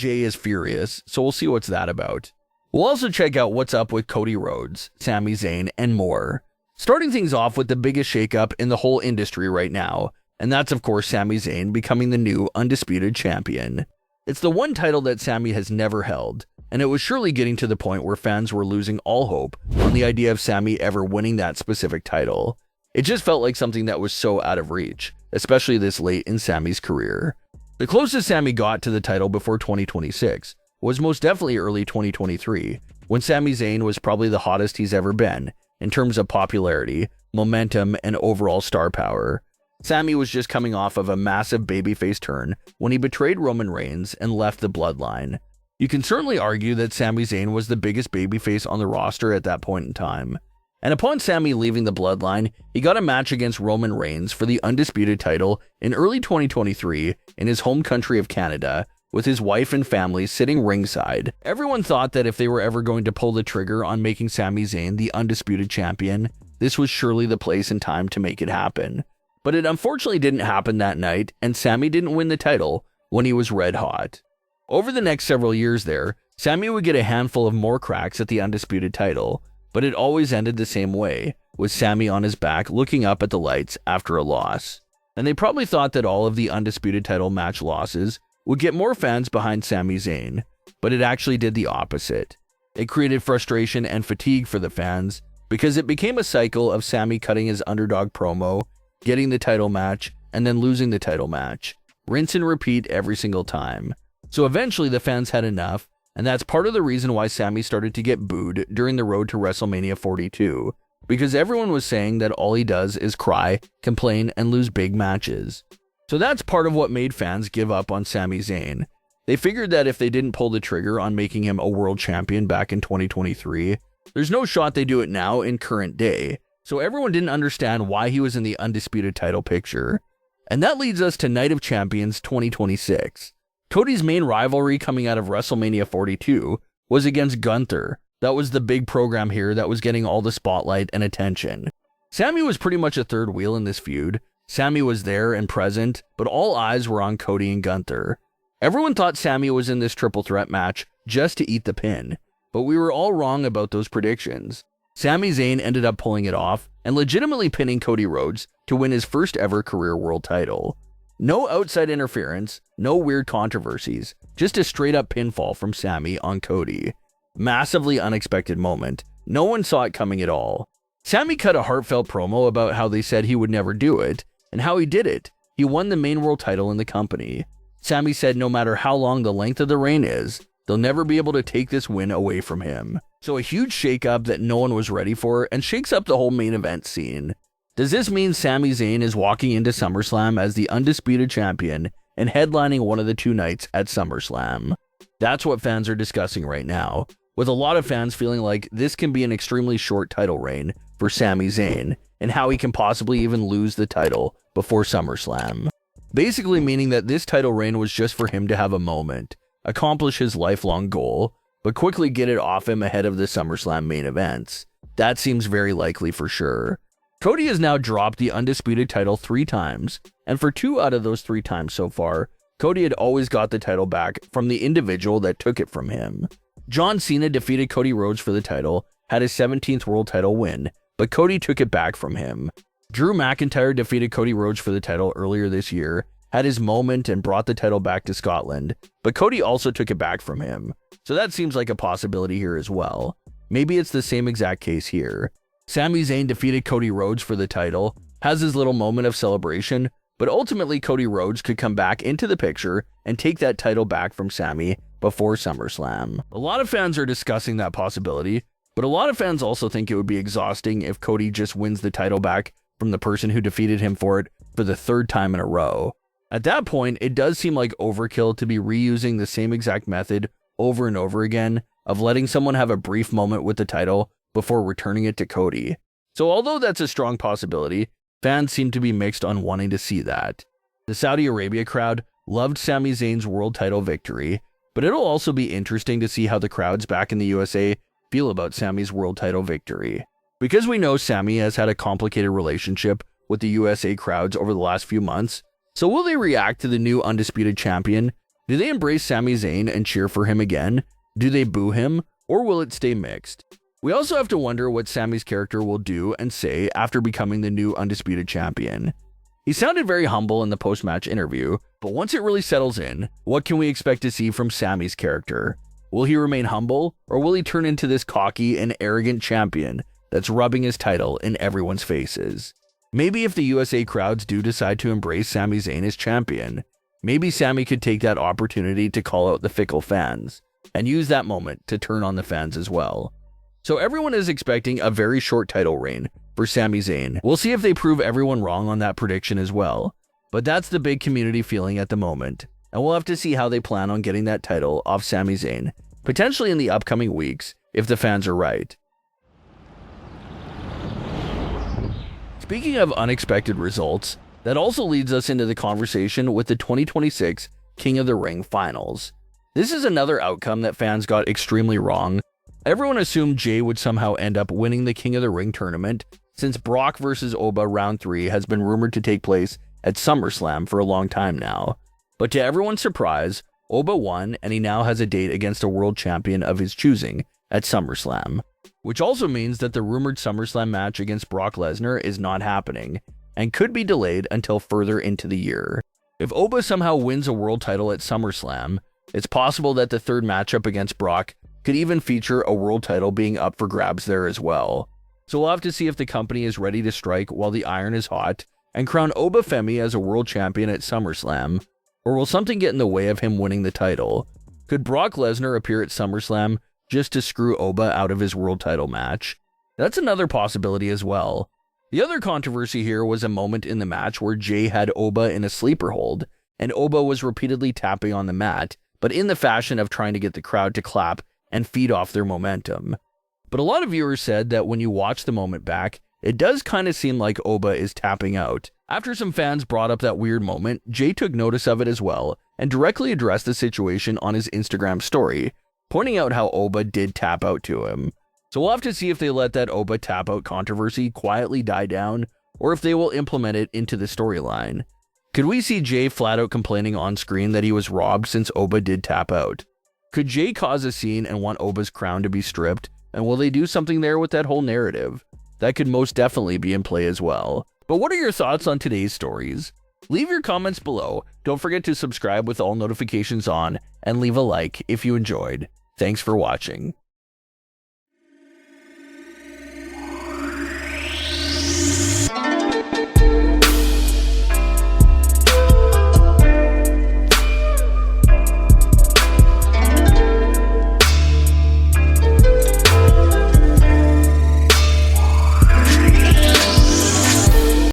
Jey is furious, so we'll see what's that about. We'll also check out what's up with Cody Rhodes, Sami Zayn, and more. Starting things off with the biggest shakeup in the whole industry right now, and that's of course Sami Zayn becoming the new undisputed champion. It's the one title that Sami has never held, and it was surely getting to the point where fans were losing all hope on the idea of Sami ever winning that specific title. It just felt like something that was so out of reach, especially this late in Sami's career. The closest Sami got to the title before 2026 was most definitely early 2023, when Sami Zayn was probably the hottest he's ever been in terms of popularity, momentum, and overall star power. Sami was just coming off of a massive babyface turn when he betrayed Roman Reigns and left the bloodline. You can certainly argue that Sami Zayn was the biggest babyface on the roster at that point in time. And upon Sami leaving the bloodline, he got a match against Roman Reigns for the undisputed title in early 2023 in his home country of Canada, with his wife and family sitting ringside. Everyone thought that if they were ever going to pull the trigger on making Sami Zayn the undisputed champion, this was surely the place and time to make it happen. But it unfortunately didn't happen that night, and Sami didn't win the title when he was red hot. Over the next several years there, Sami would get a handful of more cracks at the undisputed title, but it always ended the same way, with Sami on his back looking up at the lights after a loss. And they probably thought that all of the undisputed title match losses would get more fans behind Sami Zayn, but it actually did the opposite. It created frustration and fatigue for the fans, because it became a cycle of Sami cutting his underdog promo, getting the title match, and then losing the title match. Rinse and repeat every single time. So eventually the fans had enough, and that's part of the reason why Sami started to get booed during the road to WrestleMania 42, because everyone was saying that all he does is cry, complain, and lose big matches. So that's part of what made fans give up on Sami Zayn. They figured that if they didn't pull the trigger on making him a world champion back in 2023, there's no shot they do it now in current day. So everyone didn't understand why he was in the undisputed title picture. And that leads us to Night of Champions 2026. Cody's main rivalry coming out of WrestleMania 42 was against Gunther. That was the big program here that was getting all the spotlight and attention. Sami was pretty much a third wheel in this feud. Sami was there and present, but all eyes were on Cody and Gunther. Everyone thought Sami was in this triple threat match just to eat the pin, but we were all wrong about those predictions. Sami Zayn ended up pulling it off and legitimately pinning Cody Rhodes to win his first ever career world title. No outside interference, no weird controversies, just a straight up pinfall from Sami on Cody. Massively unexpected moment. No one saw it coming at all. Sami cut a heartfelt promo about how they said he would never do it, and how he did it. He won the main world title in the company. Sami said no matter how long the length of the reign is, they'll never be able to take this win away from him. So a huge shakeup that no one was ready for and shakes up the whole main event scene. Does this mean Sami Zayn is walking into SummerSlam as the undisputed champion and headlining one of the two nights at SummerSlam? That's what fans are discussing right now, with a lot of fans feeling like this can be an extremely short title reign for Sami Zayn, and how he can possibly even lose the title before SummerSlam. Basically meaning that this title reign was just for him to have a moment, accomplish his lifelong goal, but quickly get it off him ahead of the SummerSlam main events. That seems very likely for sure. Cody has now dropped the undisputed title 3 times, and for 2 out of those 3 times so far, Cody had always got the title back from the individual that took it from him. John Cena defeated Cody Rhodes for the title, had his 17th world title win, but Cody took it back from him. Drew McIntyre defeated Cody Rhodes for the title earlier this year, had his moment and brought the title back to Scotland, but Cody also took it back from him. So that seems like a possibility here as well. Maybe it's the same exact case here. Sami Zayn defeated Cody Rhodes for the title, has his little moment of celebration, but ultimately Cody Rhodes could come back into the picture and take that title back from Sami before SummerSlam. A lot of fans are discussing that possibility, but a lot of fans also think it would be exhausting if Cody just wins the title back from the person who defeated him for it for the 3rd time in a row. At that point, it does seem like overkill to be reusing the same exact method over and over again of letting someone have a brief moment with the title before returning it to Cody. So although that's a strong possibility, fans seem to be mixed on wanting to see that. The Saudi Arabia crowd loved Sami Zayn's world title victory, but it'll also be interesting to see how the crowds back in the USA feel about Sami's world title victory. Because we know Sami has had a complicated relationship with the USA crowds over the last few months, so will they react to the new undisputed champion Do they embrace Sami Zayn and cheer for him again? Do they boo him? Or will it stay mixed? We also have to wonder what Sami's character will do and say after becoming the new undisputed champion. He sounded very humble in the post-match interview, but once it really settles in, what can we expect to see from Sami's character? Will he remain humble, or will he turn into this cocky and arrogant champion that's rubbing his title in everyone's faces? Maybe if the USA crowds do decide to embrace Sami Zayn as champion, maybe Sami could take that opportunity to call out the fickle fans, and use that moment to turn on the fans as well. So everyone is expecting a very short title reign for Sami Zayn. We'll see if they prove everyone wrong on that prediction as well. But that's the big community feeling at the moment, and we'll have to see how they plan on getting that title off Sami Zayn, potentially in the upcoming weeks, if the fans are right. Speaking of unexpected results, that also leads us into the conversation with the 2026 King of the Ring finals. This is another outcome that fans got extremely wrong. Everyone assumed Jey would somehow end up winning the King of the Ring tournament, since Brock vs. Oba Round 3 has been rumored to take place at SummerSlam for a long time now. But to everyone's surprise, Oba won, and he now has a date against a world champion of his choosing at SummerSlam. Which also means that the rumored SummerSlam match against Brock Lesnar is not happening, and could be delayed until further into the year. If Oba somehow wins a world title at SummerSlam, it's possible that the third matchup against Brock could even feature a world title being up for grabs there as well. So we'll have to see if the company is ready to strike while the iron is hot and crown Oba Femi as a world champion at SummerSlam, or will something get in the way of him winning the title? Could Brock Lesnar appear at SummerSlam just to screw Oba out of his world title match? That's another possibility as well. The other controversy here was a moment in the match where Jey had Oba in a sleeper hold, and Oba was repeatedly tapping on the mat, but in the fashion of trying to get the crowd to clap and feed off their momentum. But a lot of viewers said that when you watch the moment back, it does kind of seem like Oba is tapping out. After some fans brought up that weird moment, Jey took notice of it as well, and directly addressed the situation on his Instagram story, pointing out how Oba did tap out to him. So we'll have to see if they let that Oba tap out controversy quietly die down, or if they will implement it into the storyline. Could we see Jey flat out complaining on screen that he was robbed since Oba did tap out? Could Jey cause a scene and want Oba's crown to be stripped? And will they do something there with that whole narrative? That could most definitely be in play as well. But what are your thoughts on today's stories? Leave your comments below. Don't forget to subscribe with all notifications on, and leave a like if you enjoyed. Thanks for watching.